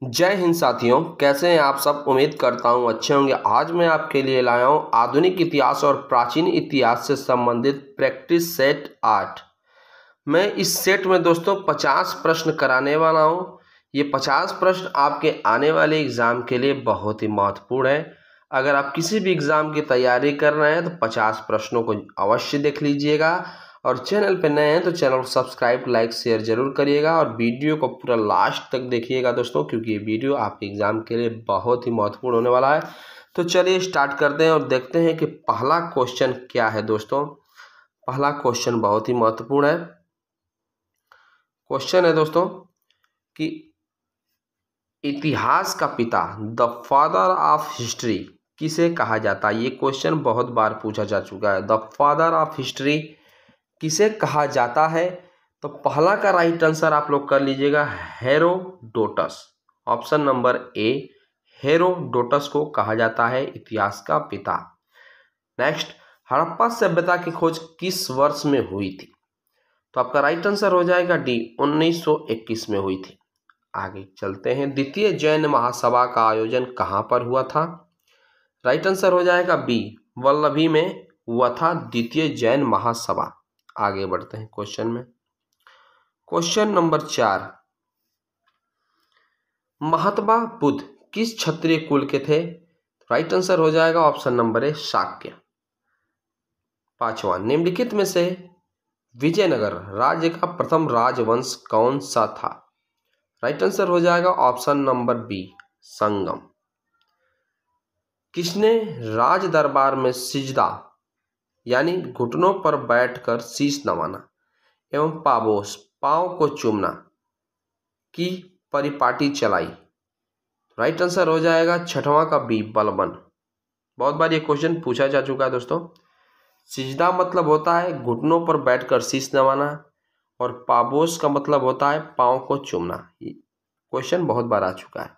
जय हिंद साथियों, कैसे हैं आप सब। उम्मीद करता हूं अच्छे होंगे। आज मैं आपके लिए लाया हूं आधुनिक इतिहास और प्राचीन इतिहास से संबंधित प्रैक्टिस सेट 8। मैं इस सेट में दोस्तों 50 प्रश्न कराने वाला हूं। ये 50 प्रश्न आपके आने वाले एग्जाम के लिए बहुत ही महत्वपूर्ण है। अगर आप किसी भी एग्जाम की तैयारी कर रहे हैं तो 50 प्रश्नों को अवश्य देख लीजिएगा। और चैनल पर नए हैं तो चैनल को सब्सक्राइब, लाइक, शेयर जरूर करिएगा और वीडियो को पूरा लास्ट तक देखिएगा दोस्तों, क्योंकि ये वीडियो आपके एग्जाम के लिए बहुत ही महत्वपूर्ण होने वाला है। तो चलिए स्टार्ट करते हैं और देखते हैं कि पहला क्वेश्चन क्या है दोस्तों। पहला क्वेश्चन बहुत ही महत्वपूर्ण है। क्वेश्चन है दोस्तों कि इतिहास का पिता, द फादर ऑफ हिस्ट्री किसे कहा जाता है। ये क्वेश्चन बहुत बार पूछा जा चुका है। द फादर ऑफ हिस्ट्री किसे कहा जाता है। तो पहला का राइट आंसर आप लोग कर लीजिएगा Herodotus. Option number A, Herodotus को कहा जाता है इतिहास का पिता। नेक्स्ट, हड़प्पा सभ्यता की खोज किस वर्ष में हुई थी। तो आपका राइट आंसर हो जाएगा डी, 1921 में हुई थी। आगे चलते हैं। द्वितीय जैन महासभा का आयोजन कहां पर हुआ था। राइट आंसर हो जाएगा बी, वल्लभी में हुआ था द्वितीय जैन महासभा। आगे बढ़ते हैं क्वेश्चन में। क्वेश्चन नंबर 4, महात्मा बुद्ध किस क्षत्रिय कुल के थे। राइट आंसर हो जाएगा ऑप्शन नंबर ए, शाक्य। पांचवा, निम्नलिखित में से विजयनगर राज्य का प्रथम राजवंश कौन सा था। राइट आंसर हो जाएगा ऑप्शन नंबर बी, संगम। किसने राज दरबार में सिजदा यानी घुटनों पर बैठकर शीश नवाना एवं पाबोस पांव को चूमना की परिपाटी चलाई। राइट आंसर हो जाएगा छठवां का बी, बलबन। बहुत बार ये क्वेश्चन पूछा जा चुका है दोस्तों। सिजदा मतलब होता है घुटनों पर बैठकर शीश नवाना और पाबोस का मतलब होता है पांव को चूमना। क्वेश्चन बहुत बार आ चुका है।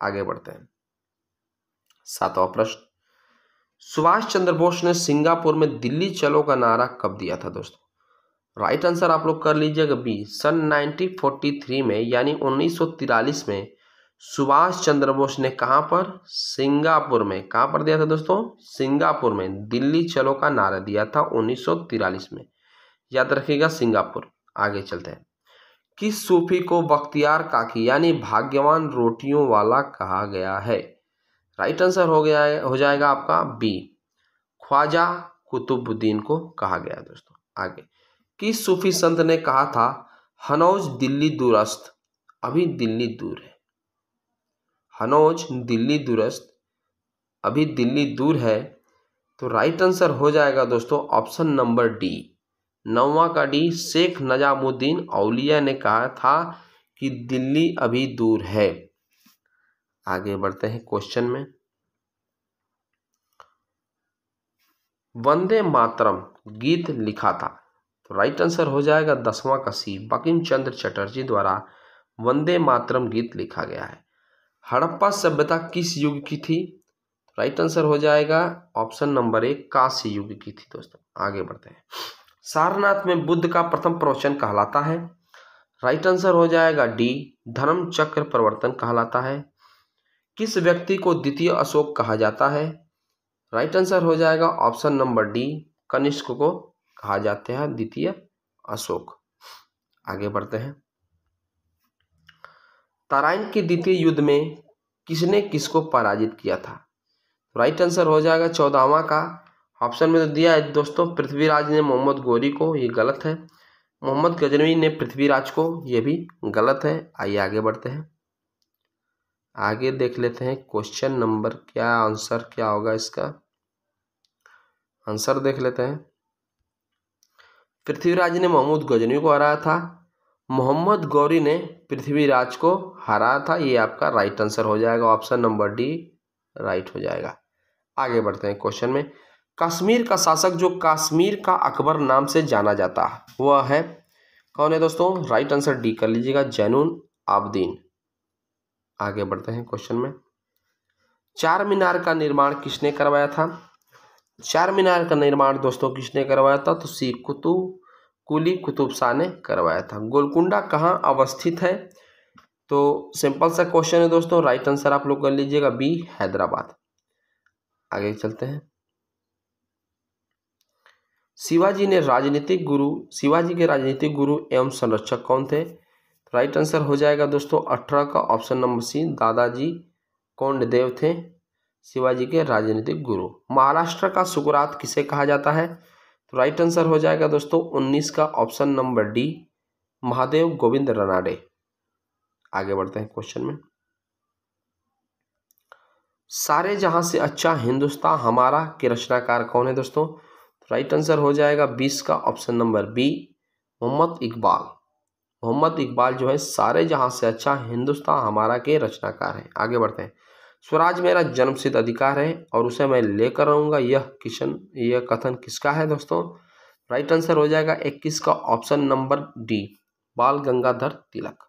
आगे बढ़ते हैं। सातवां प्रश्न, सुभाष चंद्र बोस ने सिंगापुर में दिल्ली चलो का नारा कब दिया था दोस्तों। राइट आंसर आप लोग कर लीजिएगा बी, सन 1943 में यानी 1943 में सुभाष चंद्र बोस ने कहां पर, सिंगापुर में। कहां पर दिया था दोस्तों, सिंगापुर में दिल्ली चलो का नारा दिया था 1943 में। याद रखिएगा सिंगापुर। आगे चलते हैं। किस सूफी को बख्तियार काकी यानी भाग्यवान रोटियों वाला कहा गया है। राइट आंसर हो जाएगा आपका बी, ख्वाजा कुतुबुद्दीन को कहा गया है दोस्तों। आगे, किस सूफी संत ने कहा था हनौज दिल्ली दूरस्थ अभी दिल्ली दूर है। हनौज दिल्ली दूरस्थ अभी दिल्ली दूर है। तो राइट आंसर हो जाएगा दोस्तों ऑप्शन नंबर डी, नौवां का डी, शेख नजामुद्दीन औलिया ने कहा था कि दिल्ली अभी दूर है। आगे बढ़ते हैं क्वेश्चन में। वंदे मातरम गीत लिखा था। तो राइट आंसर हो जाएगा 10वां का सी, बंकिम चंद्र चटर्जी द्वारा वंदे मातरम गीत लिखा गया है। हड़प्पा सभ्यता किस युग की थी। राइट आंसर हो जाएगा ऑप्शन नंबर ए, कांस्य युग की थी दोस्तों। आगे बढ़ते हैं। सारनाथ में बुद्ध का प्रथम प्रवचन कहलाता है। राइट आंसर हो जाएगा डी, धर्म चक्र प्रवर्तन कहलाता है। किस व्यक्ति को द्वितीय अशोक कहा जाता है। राइट आंसर हो जाएगा ऑप्शन नंबर डी, कनिष्क को कहा जाता है द्वितीय अशोक। आगे बढ़ते हैं। तराइन के द्वितीय युद्ध में किसने किसको पराजित किया था। राइट आंसर हो जाएगा 14वां का। ऑप्शन में तो दिया है दोस्तों, पृथ्वीराज ने मोहम्मद गौरी को, ये गलत है। मोहम्मद गजनवी ने पृथ्वीराज को, ये भी गलत है। आइए आगे बढ़ते हैं। आगे देख लेते हैं क्वेश्चन नंबर, क्या आंसर क्या होगा इसका। आंसर देख लेते हैं। पृथ्वीराज ने मोहम्मद गजनवी को हराया था, मोहम्मद गौरी ने पृथ्वीराज को हराया था। ये आपका राइट आंसर हो जाएगा ऑप्शन नंबर डी, राइट हो जाएगा। आगे बढ़ते हैं क्वेश्चन में। कश्मीर का शासक जो कश्मीर का अकबर नाम से जाना जाता है वह है कौन है दोस्तों। राइट आंसर डी कर लीजिएगा, जैनुल आबदीन। आगे बढ़ते हैं क्वेश्चन में। चार मीनार का निर्माण किसने करवाया था। चार मीनार का निर्माण दोस्तों किसने करवाया था, तो कुली कुतुब शाह ने करवाया था। गोलकुंडा कहाँ अवस्थित है। तो सिंपल सा क्वेश्चन है दोस्तों, राइट आंसर आप लोग कर लीजिएगा बी, हैदराबाद। आगे चलते हैं। शिवाजी के राजनीतिक गुरु एवं संरक्षक कौन थे? राइट आंसर हो जाएगा दोस्तों 18 का ऑप्शन नंबर सी, दादाजी कोंडदेव थे शिवाजी के राजनीतिक गुरु। महाराष्ट्र का सुकरात किसे कहा जाता है? तो राइट आंसर हो जाएगा दोस्तों 19 का option number D, Mahadev Govind Ranade. आगे बढ़ते हैं क्वेश्चन में। सारे जहां से अच्छा हिंदुस्तान हमारा के रचनाकार कौन है दोस्तों? राइट आंसर हो जाएगा 20 का option number B, Mohammad Iqbal. Mohammad Iqbal जो है सारे जहां से अच्छा हिंदुस्तान हमारा के रचनाकार हैं। आगे बढ़ते हैं। स्वराज मेरा जन्मसिद्ध अधिकार है और उसे मैं लेकर रहूंगा, यह कथन किसका है दोस्तों? राइट आंसर हो जाएगा 21 का ऑप्शन नंबर डी, बाल गंगाधर तिलक।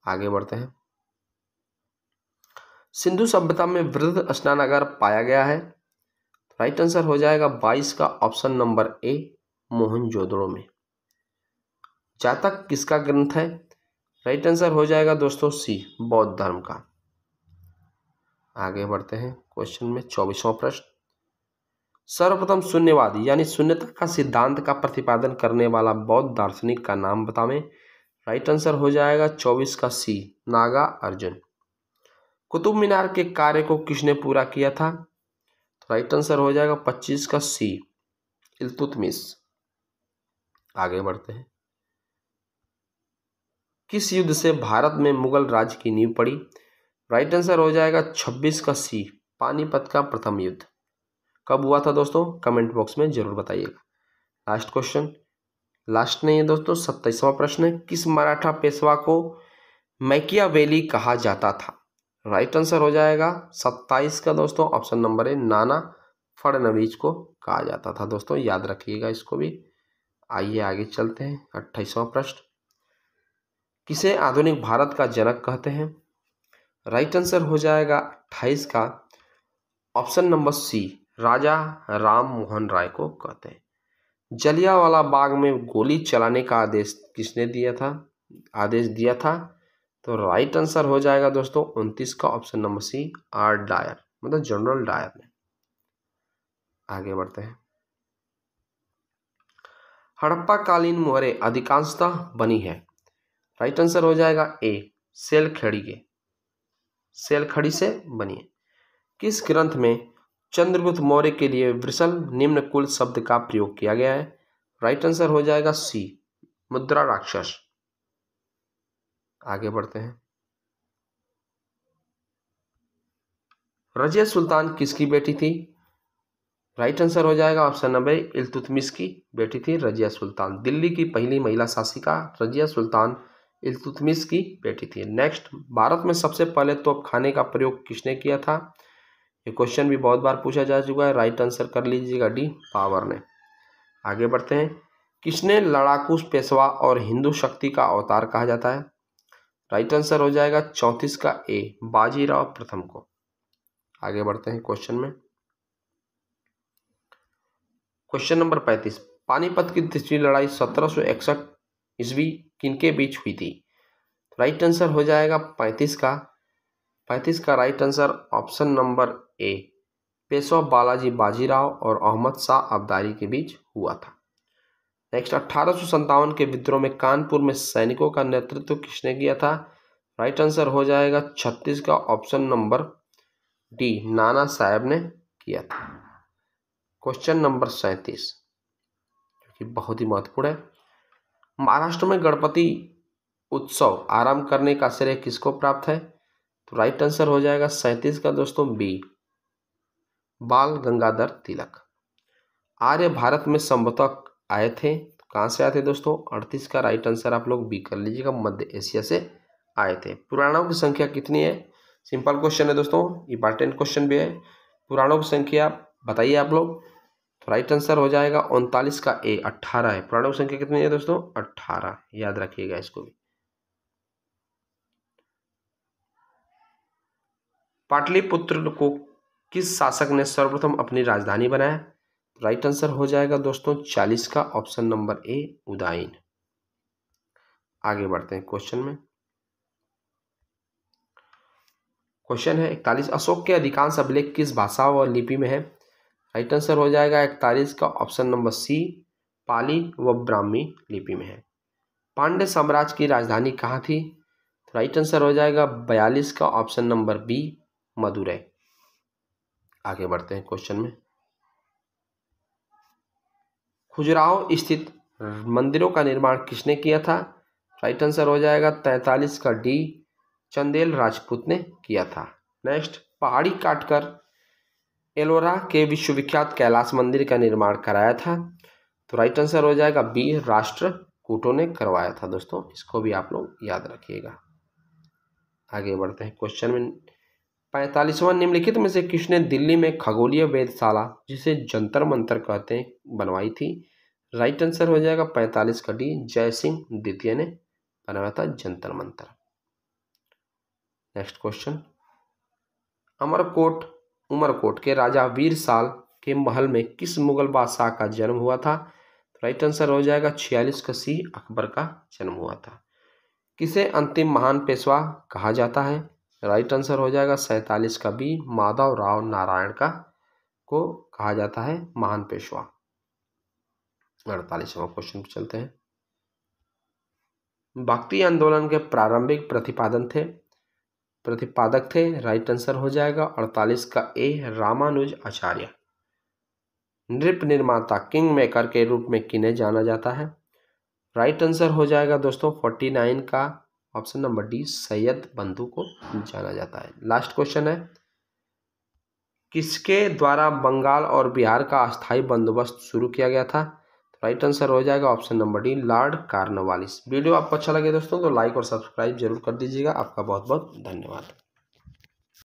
आगे बढ़ते हैं। सिंधु सभ्यता में वृहद स्नानागार पाया गया है। राइट आंसर हो जाएगा 22 का ऑप्शन नंबर ए, मोहनजोदड़ो में। जातक किसका ग्रंथ है? राइट आंसर हो जाएगा दोस्तों सी, बौद्ध धर्म का। आगे बढ़ते हैं क्वेश्चन में। 24वां प्रश्न। सर्वप्रथम शून्यवादी यानी शून्यता का सिद्धांत का प्रतिपादन करने वाला बौद्ध दार्शनिक का नाम बतावें। राइट आंसर हो जाएगा 24 का सी, नागा अर्जुन। कुतुब मीनार के कार्य को किसने पूरा किया था? राइट आंसर हो जाएगा 25 का सी, इल्तुतमिश। आगे बढ़ते हैं। किस युद्ध से भारत में मुगल राज की नींव पड़ी? राइट आंसर हो जाएगा 26 का सी, पानीपत का प्रथम युद्ध। कब हुआ था दोस्तों? कमेंट बॉक्स में जरूर बताइएगा। लास्ट क्वेश्चन, लास्ट नहीं है दोस्तों, 27वां प्रश्न है। किस मराठा पेशवा को मैकियावेली कहा जाता था? राइट आंसर हो जाएगा 27 का दोस्तों ऑप्शन नंबर है, नाना फडणवीस को कहा जाता था। दोस्तों याद रखिएगा इसको भी। आइए आगे चलते हैं। 28वां प्रश्न। किसे आधुनिक भारत का जनक कहते हैं? राइट आंसर हो जाएगा 28 का ऑप्शन नंबर सी, राजा राम मोहन राय को कहते हैं। जलियांवाला बाग में गोली चलाने का आदेश किसने दिया था? तो राइट आंसर हो जाएगा दोस्तों 29 का option number C, R Dyer, मतलब जनरल डायर ने। आगे बढ़ते हैं। हड़प्पा कालीन मोहरें अधिकांशतः बनी है। राइट आंसर हो जाएगा ए, सेलखड़ी से बनी है। किस ग्रंथ में चंद्रगुप्त मौर्य के लिए वृषल निम्न कुल शब्द का प्रयोग किया गया है? राइट आंसर हो जाएगा सी, मुद्रा राक्षस। आगे बढ़ते हैं। रजिया सुल्तान किसकी बेटी थी? राइट आंसर हो जाएगा ऑप्शन नंबर ए, इल्तुतमिश की बेटी थी रजिया सुल्तान। दिल्ली की पहली महिला शासिका रजिया सुल्तान इल्तुतमिश की बेटी थी। नेक्स्ट, भारत में सबसे पहले तोपखाने का प्रयोग किसने किया था? ये क्वेश्चन भी बहुत बार पूछा जा चुका है। राइट आंसर कर लीजिएगा डी, बाबर ने। आगे बढ़ते हैं। किसने लड़ाकू पेशवा और हिंदू शक्ति का अवतार कहा जाता है? राइट आंसर हो जाएगा 34 का ए, बाजीराव प्रथम को। आगे बढ़ते हैं क्वेश्चन में। Question number 35। पानीपत की दूसरी लड़ाई 1761 ईस्वी किनके बीच हुई थी? राइट आंसर हो जाएगा 35 का right answer option number A, Peshwa Balaji Bajirao और अहमद शाह अब्दाली के बीच हुआ था। नेक्स्ट, 1857 के विद्रोह में कानपुर में सैनिकों का नेतृत्व किसने किया था? राइट आंसर हो जाएगा 36 का option number D, Nana Saheb ने किया था। क्वेश्चन नंबर 37 जो कि बहुत ही महत्वपूर्ण है। महाराष्ट्र में गणपति उत्सव आरंभ करने का श्रेय किसको प्राप्त है? तो राइट आंसर हो जाएगा 37 का दोस्तों बी, बाल गंगाधर तिलक। आर्य भारत में संभवतः आए थे, तो कहाँ से आए थे दोस्तों? 38 का राइट आंसर आप लोग बी कर लीजिएगा, मध्य एशिया से आए थे। पुराणों की संख्या कितनी है? सिंपल क्वेश्चन है दोस्तों, इंपॉर्टेंट क्वेश्चन भी है। पुराणों की संख्या बताइए आप लोग। तो राइट आंसर हो जाएगा 39 का ए, 18 है। पुराणों की संख्या कितनी है दोस्तों? 18, याद रखिएगा इसको भी। पाटलिपुत्र को किस शासक ने सर्वप्रथम अपनी राजधानी बनाया? राइट आंसर हो जाएगा दोस्तों 40 का ऑप्शन नंबर ए, उदयन। आगे बढ़ते हैं क्वेश्चन में। क्वेश्चन है 41, अशोक के अधिकांश अभिलेख किस भाषा व लिपि में है? राइट आंसर हो जाएगा 41 का ऑप्शन नंबर सी, पाली व ब्राह्मी लिपि में है। पांड्य साम्राज्य की राजधानी कहाँ थी? राइट आंसर हो जाएगा 42 का ऑप्शन नंबर बी, मदुरै। आगे बढ़ते हैं क्वेश्चन में। खजुराहो स्थित मंदिरों का निर्माण किसने किया था? राइट आंसर हो जाएगा 43 का डी, चंदेल राजपूत ने किया था। नेक्स्ट, पहाड़ी काटकर एलोरा के विश्वविख्यात कैलाश मंदिर का निर्माण कराया था? तो राइट आंसर हो जाएगा बी, राष्ट्रकूटों ने करवाया था। दोस्तों इसको भी आप लोग याद रखिएगा। आगे बढ़ते हैं क्वेश्चन में। 45वां, निम्नलिखित में से किसने दिल्ली में खगोलीय वेधशाला, जिसे जंतर मंतर कहते हैं, बनवाई थी? राइट आंसर हो जाएगा 45 का डी, जय सिंह द्वितीय ने बनवाया था जंतर मंतर। नेक्स्ट क्वेश्चन, उमरकोट के राजा वीर साल के महल में किस मुगल बादशाह का जन्म हुआ था? राइट आंसर हो जाएगा 46 का सी, अकबर का जन्म हुआ था। किसे अंतिम महान पेशवा कहा जाता है? राइट आंसर हो जाएगा 47 का बी, माधवराव नारायण का को कहा जाता है महान पेशवा। 48वां क्वेश्चन पे चलते हैं। भक्ति आंदोलन के प्रारंभिक प्रतिपादक थे? राइट आंसर हो जाएगा 48 का ए, रामानुज आचार्य। नृप निर्माता किंग मेकर के रूप में किन्हें जाना जाता है? राइट आंसर हो जाएगा दोस्तों 49 का ऑप्शन नंबर डी, सैयद बंधु को जाना जाता है। लास्ट क्वेश्चन है, किसके द्वारा बंगाल और बिहार का अस्थायी बंदोबस्त शुरू किया गया था? राइट आंसर हो जाएगा option number D, Lord Cornwallis. Video आपको अच्छा लगे दोस्तों तो लाइक और सब्सक्राइब जरूर कर दीजिएगा। आपका बहुत बहुत धन्यवाद।